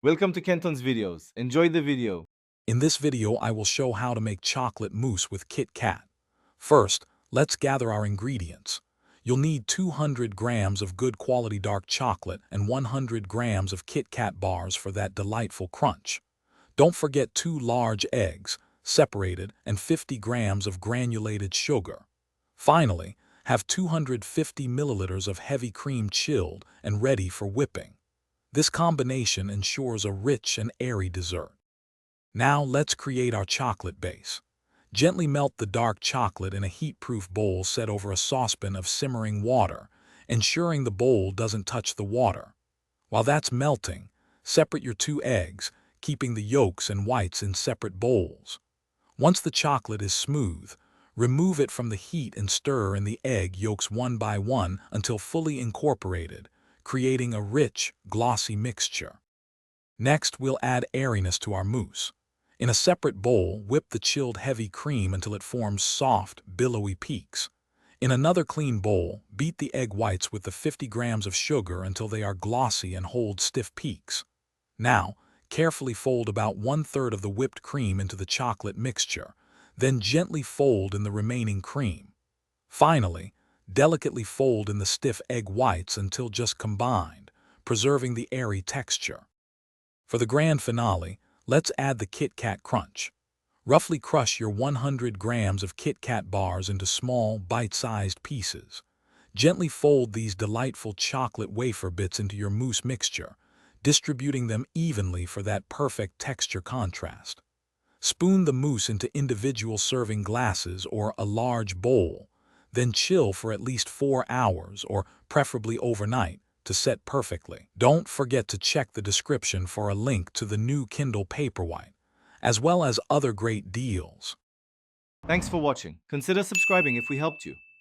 Welcome to Kenton's videos. Enjoy the video. In this video, I will show how to make chocolate mousse with KitKat. First, let's gather our ingredients. You'll need 200 grams of good quality dark chocolate and 100 grams of KitKat bars for that delightful crunch. Don't forget 2 large eggs, separated, and 50 grams of granulated sugar. Finally, have 250 milliliters of heavy cream chilled and ready for whipping. This combination ensures a rich and airy dessert. Now let's create our chocolate base. Gently melt the dark chocolate in a heat-proof bowl set over a saucepan of simmering water, ensuring the bowl doesn't touch the water. While that's melting, separate your 2 eggs, keeping the yolks and whites in separate bowls. Once the chocolate is smooth, remove it from the heat and stir in the egg yolks one by one until fully incorporated, creating a rich, glossy mixture. Next, we'll add airiness to our mousse. In a separate bowl, whip the chilled heavy cream until it forms soft, billowy peaks. In another clean bowl, beat the egg whites with the 50 grams of sugar until they are glossy and hold stiff peaks. Now, carefully fold about 1/3 of the whipped cream into the chocolate mixture, then gently fold in the remaining cream. Finally, delicately fold in the stiff egg whites until just combined, preserving the airy texture. For the grand finale, let's add the KitKat Crunch. Roughly crush your 100 grams of KitKat bars into small, bite-sized pieces. Gently fold these delightful chocolate wafer bits into your mousse mixture, distributing them evenly for that perfect texture contrast. Spoon the mousse into individual serving glasses or a large bowl, then chill for at least 4 hours or preferably overnight to set perfectly. Don't forget to check the description for a link to the new Kindle Paperwhite, as well as other great deals. Thanks for watching. Consider subscribing if we helped you.